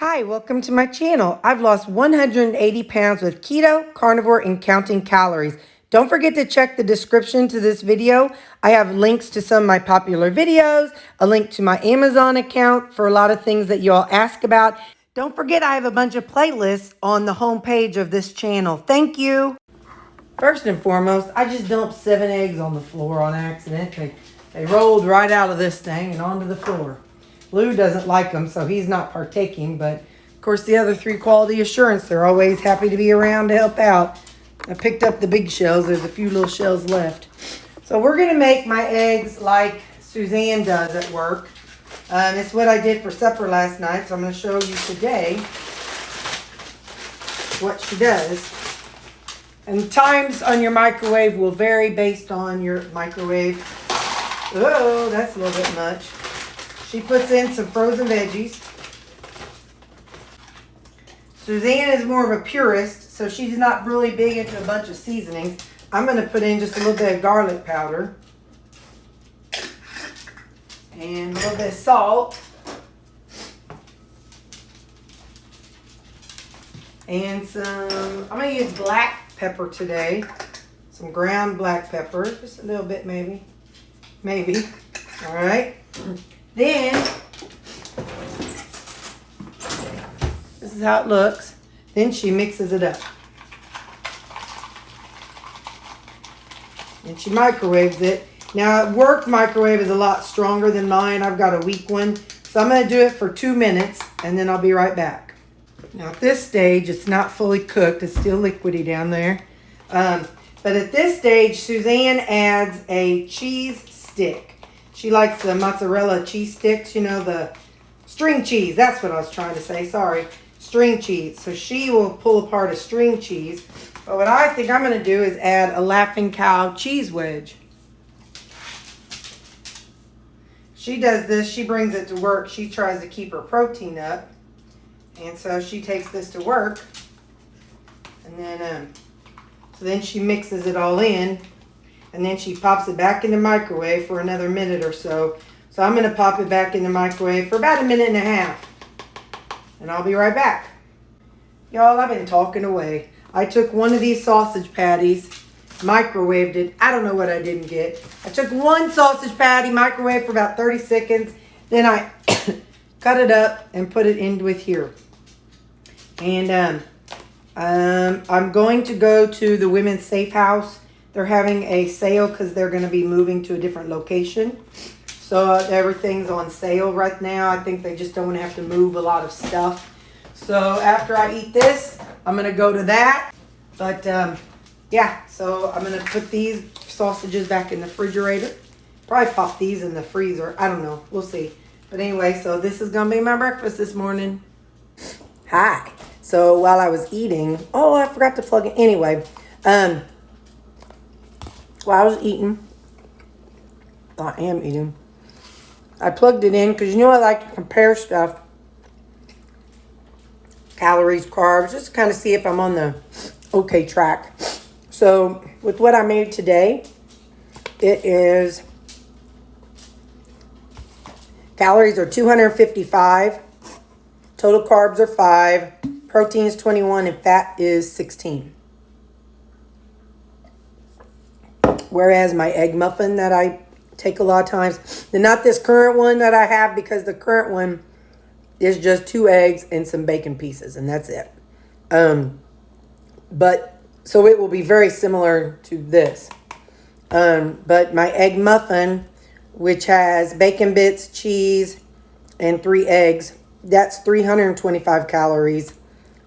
Hi, welcome to my channel. I've lost 180 pounds with keto, carnivore, and counting calories. Don't forget to check the description to this video. I have links to some of my popular videos, a link to my Amazon account for a lot of things that you all ask about. Don't forget I have a bunch of playlists on the homepage of this channel. Thank you. First and foremost, I just dumped 7 eggs on the floor on accident. They rolled right out of this thing and onto the floor. Lou doesn't like them, so he's not partaking, but of course the other 3 quality assurance, they're always happy to be around to help out. I picked up the big shells. There's a few little shells left. So we're going to make my eggs like Suzanne does at work. It's what I did for supper last night, so I'm going to show you today what she does. And times on your microwave will vary based on your microwave. Oh, that's a little bit much. She puts in some frozen veggies. Suzanne is more of a purist, so she's not really big into a bunch of seasonings. I'm going to put in just a little bit of garlic powder. And a little bit of salt. And some, I'm going to use black pepper today. Some ground black pepper. Just a little bit maybe. Maybe. All right. Then, this is how it looks. Then she mixes it up. And she microwaves it. Now, at work, microwave is a lot stronger than mine. I've got a weak one. So I'm going to do it for 2 minutes, and then I'll be right back. Now, at this stage, it's not fully cooked. It's still liquidy down there. But at this stage, Suzanne adds a cheese stick. She likes the mozzarella cheese sticks, you know, the string cheese. That's what I was trying to say. Sorry. String cheese. So she will pull apart a string cheese. But what I think I'm going to do is add a Laughing Cow cheese wedge. She does this. She brings it to work. She tries to keep her protein up. And so she takes this to work. And then, so then she mixes it all in. And then she pops it back in the microwave for another minute or so. So I'm going to pop it back in the microwave for about 1.5 minutes. And I'll be right back. Y'all, I've been talking away. I took one of these sausage patties, microwaved it. I don't know what I didn't get. I took one sausage patty, microwaved for about 30 seconds. Then I cut it up and put it in with here. And I'm going to go to the Women's Safe House. They're having a sale because they're going to be moving to a different location. So everything's on sale right now. I think they just don't want to have to move a lot of stuff. So after I eat this, I'm going to go to that. But yeah, so I'm going to put these sausages back in the refrigerator. Probably pop these in the freezer. I don't know. We'll see. But anyway, so this is going to be my breakfast this morning. Hi. So while I was eating, oh, I forgot to plug it. Anyway, while I was eating, I am eating, I plugged it in because you know I like to compare stuff. Calories, carbs, just to kind of see if I'm on the okay track. So with what I made today, it is, calories are 255, total carbs are 5, protein is 21, and fat is 16. Whereas my egg muffin that I take a lot of times, and not this current one that I have, because the current one is just 2 eggs and some bacon pieces, and that's it. But so it will be very similar to this. But my egg muffin, which has bacon bits, cheese, and 3 eggs, that's 325 calories,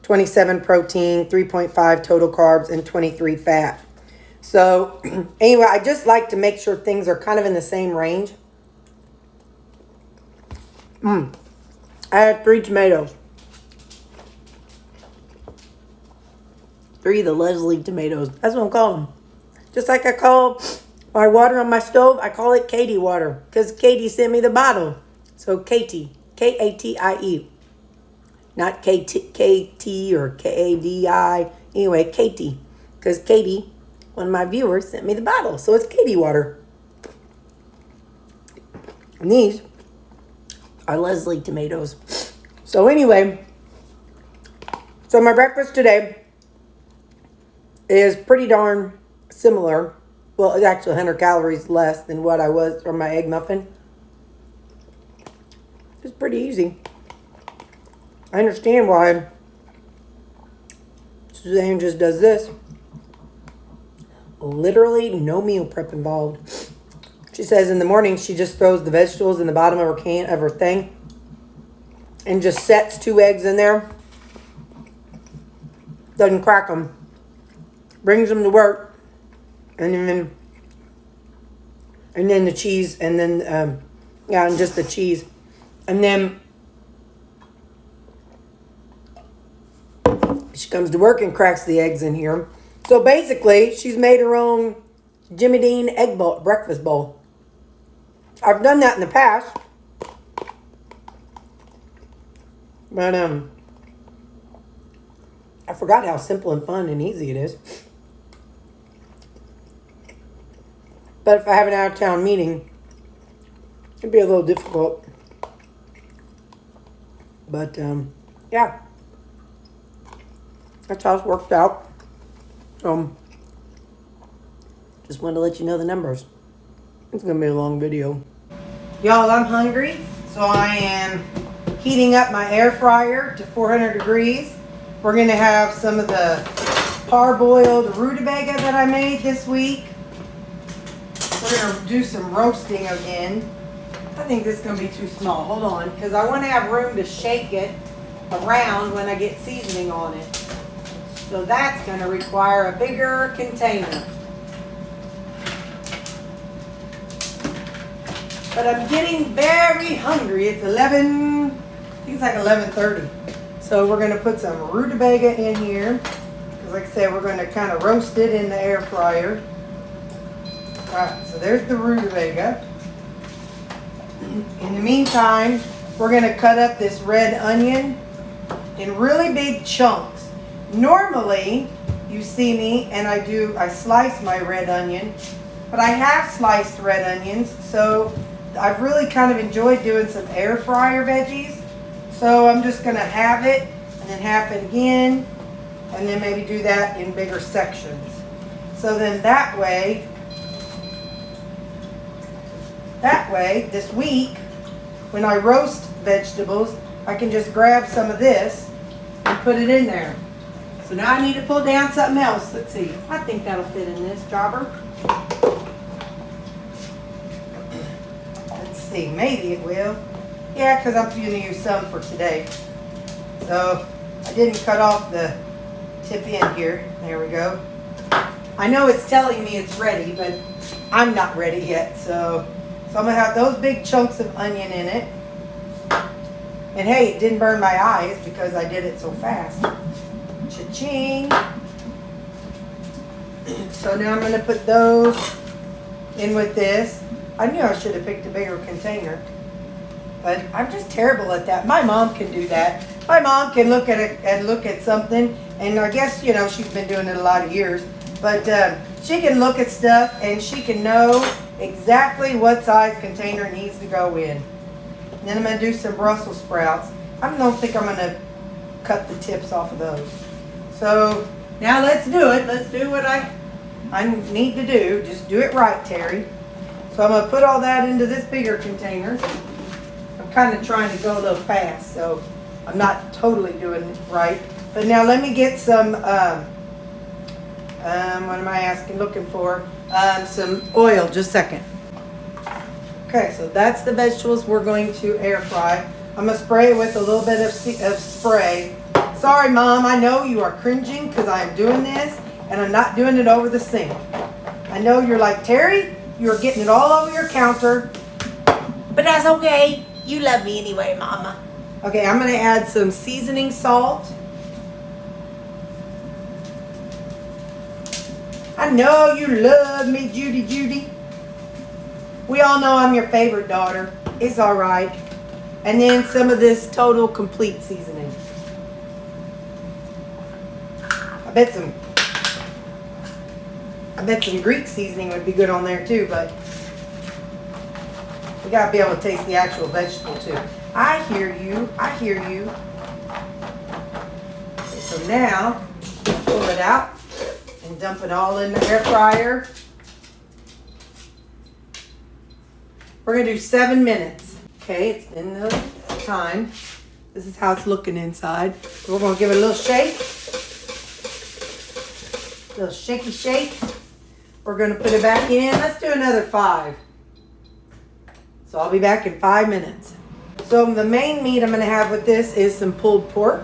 27 protein, 3.5 total carbs, and 23 fat. So anyway, I just like to make sure things are kind of in the same range. I had 3 tomatoes. 3 of the Leslie tomatoes. That's what I'm calling them. Just like I call my water on my stove, I call it Katie water. Because Katie sent me the bottle. So Katie. K-A-T-I-E. Not K-T or K-A-D-I. Anyway, Katie. Because Katie, one of my viewers, sent me the bottle. So it's Katie water. And these are Leslie tomatoes. So anyway, So my breakfast today is pretty darn similar. Well, it's actually 100 calories less than what I was from my egg muffin. It's pretty easy. I understand why Suzanne just does this. Literally no meal prep involved. She says in the morning she just throws the vegetables in the bottom of her thing and just sets 2 eggs in there. Doesn't crack them. Brings them to work, and then the cheese, and then and just the cheese, and then she comes to work and cracks the eggs in here. So basically, she's made her own Jimmy Dean egg bowl, breakfast bowl. I've done that in the past, but I forgot how simple and fun and easy it is. But if I have an out-of-town meeting, it'd be a little difficult. But yeah, that's how it's worked out. Just wanted to let you know the numbers. It's gonna be a long video. Y'all, I'm hungry, so I am heating up my air fryer to 400 degrees. We're gonna have some of the parboiled rutabaga that I made this week. We're gonna do some roasting again. I think this is gonna be too small. Hold on, because I want to have room to shake it around when I get seasoning on it. So that's gonna require a bigger container. But I'm getting very hungry. It's 11, I think it's like 11:30. So we're gonna put some rutabaga in here. Because like I said, we're gonna kind of roast it in the air fryer. Alright, so there's the rutabaga. In the meantime, we're gonna cut up this red onion in really big chunks. Normally, you see me and I slice my red onion, but I have sliced red onions, so I've really kind of enjoyed doing some air fryer veggies. So I'm just gonna halve it and then half it again, and then maybe do that in bigger sections. So then that way, this week, when I roast vegetables, I can just grab some of this and put it in there. So now I need to pull down something else. Let's see. I think that'll fit in this jobber. Let's see. Maybe it will. Yeah, because I'm going to use some for today. So I didn't cut off the tip in here. There we go. I know it's telling me it's ready, but I'm not ready yet. So I'm going to have those big chunks of onion in it. And hey, it didn't burn my eyes because I did it so fast. Cha-ching. So now I'm going to put those in with this. I knew I should have picked a bigger container, but I'm just terrible at that. My mom can do that. My mom can look at it and look at something, and I guess, you know, she's been doing it a lot of years, but she can look at stuff and she can know exactly what size container needs to go in. And then I'm going to do some Brussels sprouts. I don't think I'm going to cut the tips off of those. So now let's do it. Let's do what I need to do. Just do it right, Terry. So I'm going to put all that into this bigger container. I'm kind of trying to go a little fast, so I'm not totally doing it right. But now let me get some, what am I looking for? Some oil, just a second. Okay, so that's the vegetables we're going to air fry. I'm going to spray it with a little bit of spray. Sorry, Mom, I know you are cringing because I'm doing this, and I'm not doing it over the sink. I know you're like, Terry, you're getting it all over your counter. But that's okay. You love me anyway, Mama. Okay, I'm going to add some seasoning salt. I know you love me, Judy. We all know I'm your favorite daughter. It's all right. And then some of this Total Complete seasoning. I bet some Greek seasoning would be good on there too, but we gotta be able to taste the actual vegetable too. I hear you. Okay, so So now, pull it out and dump it all in the air fryer. We're gonna do 7 minutes. Okay, it's been the time. This is how it's looking inside. We're gonna give it a little shake. A little shaky shake. We're gonna put it back in. Let's do another 5. So I'll be back in 5 minutes. So the main meat I'm gonna have with this is some pulled pork.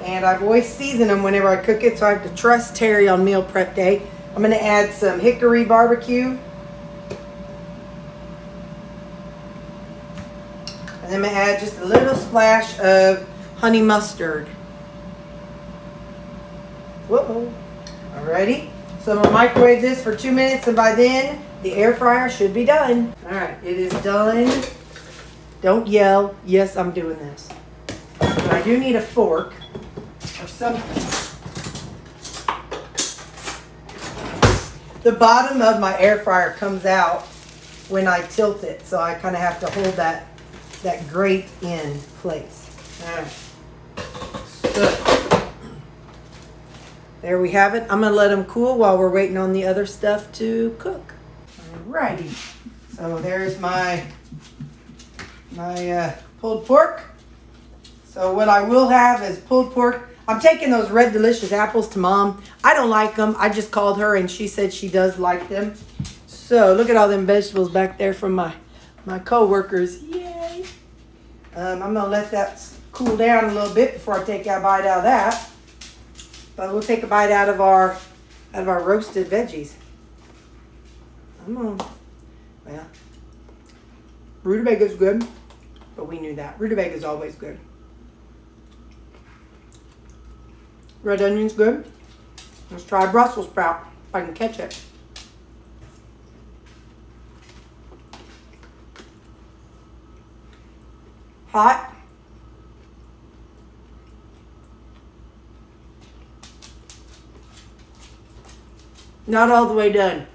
And I've always seasoned them whenever I cook it, so I have to trust Terry on meal prep day. I'm gonna add some hickory barbecue. And then I'm gonna add just a little splash of honey mustard. Whoa. Alrighty. So I'm gonna microwave this for 2 minutes, and by then the air fryer should be done. Alright, it is done. Don't yell. Yes, I'm doing this. But I do need a fork or something. The bottom of my air fryer comes out when I tilt it, so I kind of have to hold that grate in place. Alright. So there we have it. I'm gonna let them cool while we're waiting on the other stuff to cook. Alrighty. So there's my pulled pork. So what I will have is pulled pork. I'm taking those Red Delicious apples to Mom. I don't like them. I just called her and she said she does like them. So look at all them vegetables back there from my co-workers. Yay! I'm gonna let that cool down a little bit before I take a bite out of that. But we'll take a bite out of our roasted veggies. Well, rutabaga's good, but we knew that. Rutabaga is always good. Red onion's good. Let's try Brussels sprout if I can catch it. Hot. Not all the way done.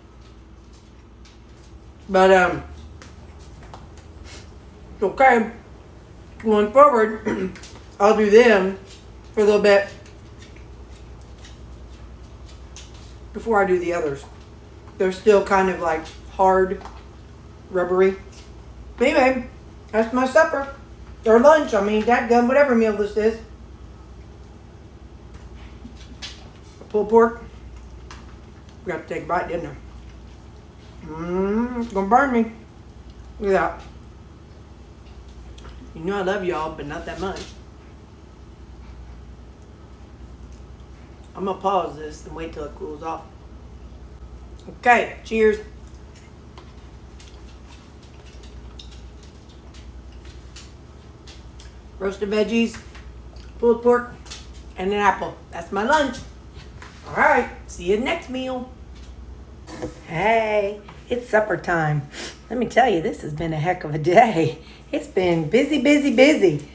But it's okay. Going forward, I'll do them for a little bit before I do the others. They're still kind of like hard, rubbery. But anyway, that's my supper. Or lunch, I mean, dadgum, whatever meal this is. Pulled pork. We got to take a bite, didn't I? It's gonna burn me. Look at that. You know I love y'all, but not that much. I'm gonna pause this and wait till it cools off. Okay, cheers. Roasted veggies, pulled pork, and an apple. That's my lunch. All right, see you next meal. Hey, it's supper time. Let me tell you, this has been a heck of a day. It's been busy, busy, busy.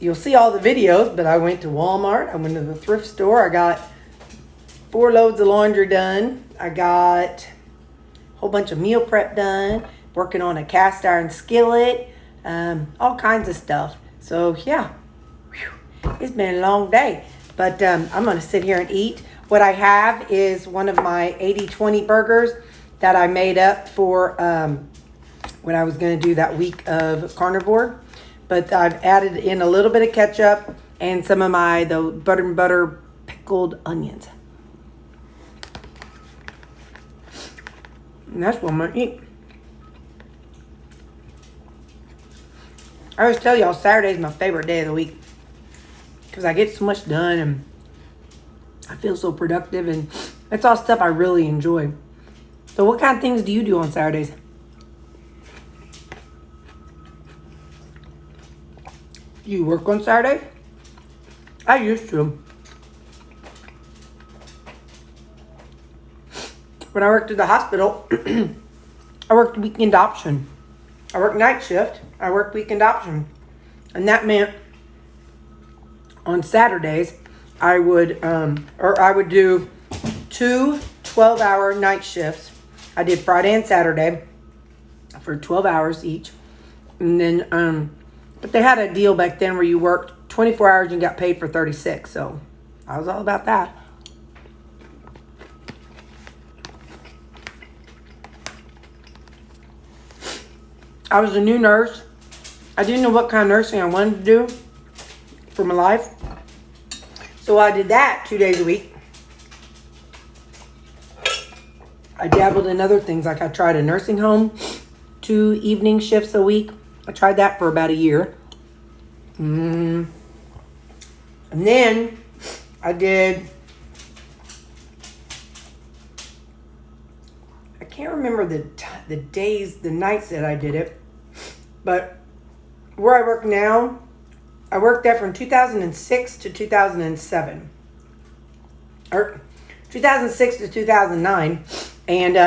You'll see all the videos, but I went to Walmart. I went to the thrift store. I got 4 loads of laundry done. I got a whole bunch of meal prep done. Working on a cast iron skillet. All kinds of stuff. So, yeah. Whew. It's been a long day. But I'm going to sit here and eat. What I have is one of my 80-20 burgers that I made up for when I was going to do that week of Carnivore. But I've added in a little bit of ketchup and some of the butter pickled onions. And that's what I'm going to eat. I always tell y'all Saturday is my favorite day of the week. Because I get so much done and I feel so productive. And that's all stuff I really enjoy. So what kind of things do you do on Saturdays? Do you work on Saturday? I used to. When I worked at the hospital, I worked weekend option. I worked night shift. I worked weekend option. And that meant on Saturdays, I would do 2 12-hour night shifts. I did Friday and Saturday for 12 hours each. And then, but they had a deal back then where you worked 24 hours and got paid for 36. So I was all about that. I was a new nurse. I didn't know what kind of nursing I wanted to do for my life. So I did that 2 days a week. I dabbled in other things, like I tried a nursing home, 2 evening shifts a week. I tried that for about a year. And then I did, I can't remember the days, the nights that I did it, but where I work now, I worked there from 2006 to 2007, or 2006 to 2009, and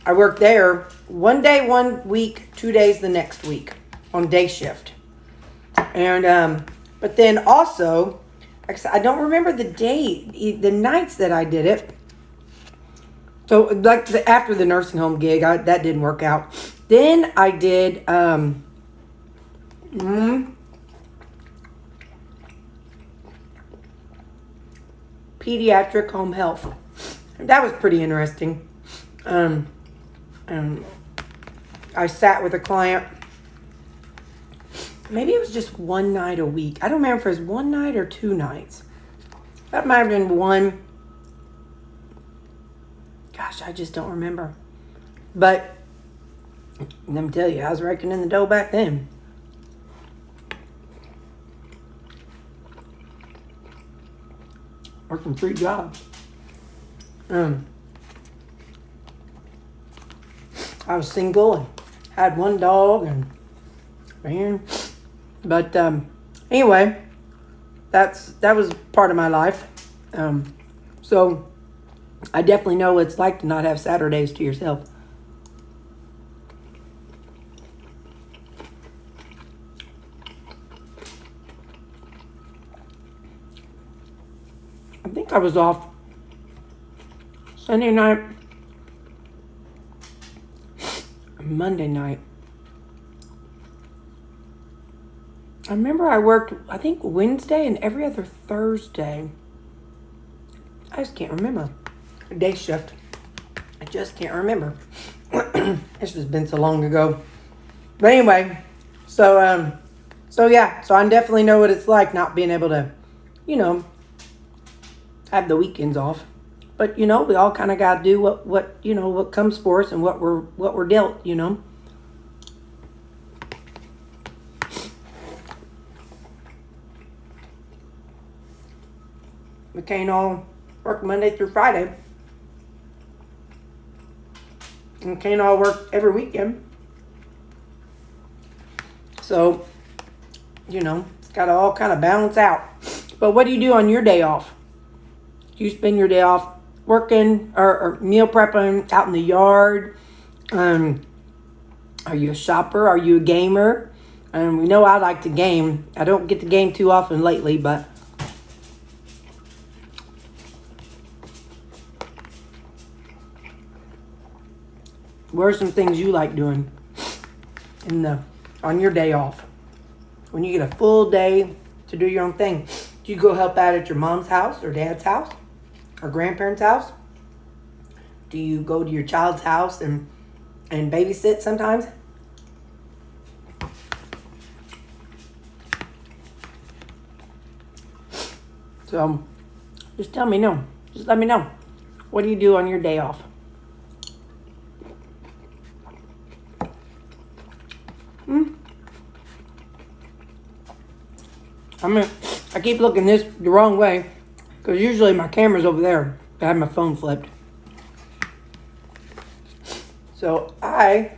I worked there 1 day, 1 week, 2 days the next week on day shift. And but then also, I don't remember the nights that I did it. So like after the nursing home gig, that didn't work out. Then I did pediatric home health. That was pretty interesting. I sat with a client. Maybe it was just 1 night a week. I don't remember if it was 1 night or 2 nights. That might have been one. Gosh, I just don't remember. But let me tell you, I was raking in the dough back then. Working 3 jobs. I was single and had 1 dog, and man. But anyway, that was part of my life. So I definitely know what it's like to not have Saturdays to yourself. I think I was off Sunday night, Monday night. I remember I worked, I think, Wednesday and every other Thursday. I just can't remember. A day shift. I just can't remember. It's just been so long ago. But anyway, so yeah. So I definitely know what it's like not being able to, have the weekends off. But, we all kind of got to do what comes for us and what we're dealt, We can't all work Monday through Friday. And can't all work every weekend. So, it's got to all kind of balance out. But what do you do on your day off? Do you spend your day off working or meal prepping out in the yard? Are you a shopper? Are you a gamer? We know I like to game. I don't get to game too often lately, but what are some things you like doing on your day off? When you get a full day to do your own thing. Do you go help out at your mom's house or dad's house or grandparents' house? Do you go to your child's house and babysit sometimes? So just tell me no. Just let me know. What do you do on your day off? I keep looking the wrong way because usually my camera's over there. I have my phone flipped. So I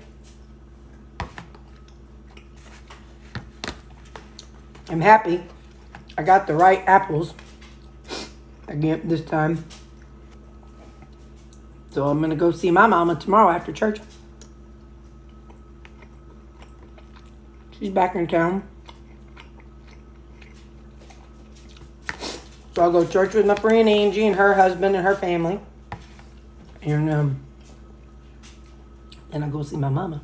am happy I got the right apples again this time. So I'm going to go see my mama tomorrow after church. She's back in town. So I'll go to church with my friend Angie and her husband and her family. And I'll go see my mama.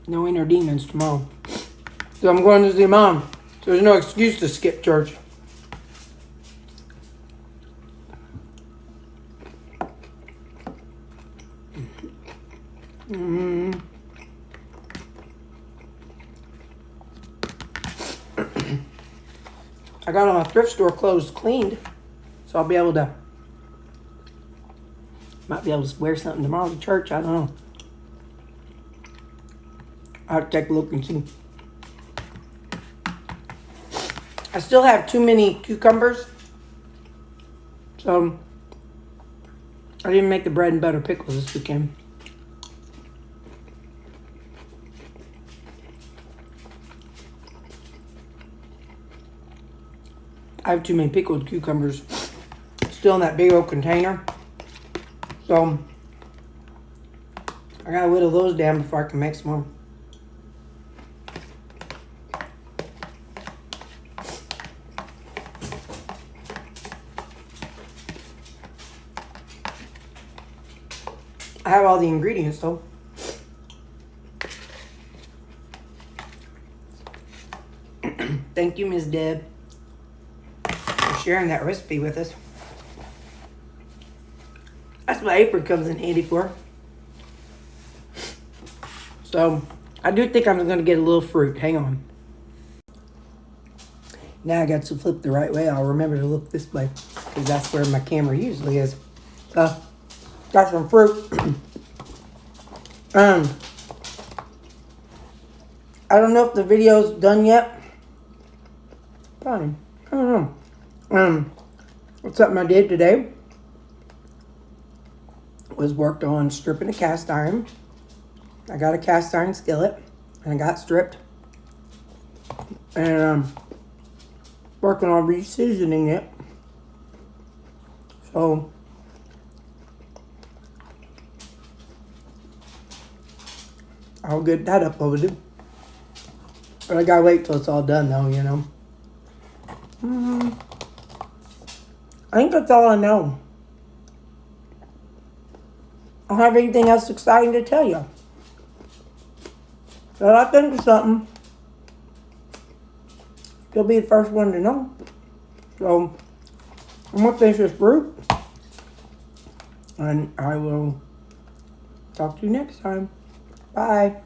No inner demons tomorrow. So I'm going to see Mom. So there's no excuse to skip church. I got all my thrift store clothes cleaned, so I'll be able to, might be able to wear something tomorrow to church. I don't know. I'll have to take a look and see. I still have too many cucumbers, so I didn't make the bread and butter pickles this weekend. I have too many pickled cucumbers still in that big old container. So I gotta whittle those down before I can make some more. I have all the ingredients though. Thank you, Ms. Deb, for sharing that recipe with us. That's what apron comes in handy for. So I do think I'm going to get a little fruit. Hang on. Now I got to flip the right way. I'll remember to look this way because that's where my camera usually is. Got some fruit. I don't know if the video's done yet. Fine. I don't know. What's something I did today was worked on stripping a cast iron. I got a cast iron skillet and I got stripped. And working on re-seasoning it. So I'll get that uploaded. But I gotta wait till it's all done though, you know. I think that's all I know. I don't have anything else exciting to tell you. But I think of something, you'll be the first one to know. So I'm gonna finish this fruit. And I will talk to you next time. Bye.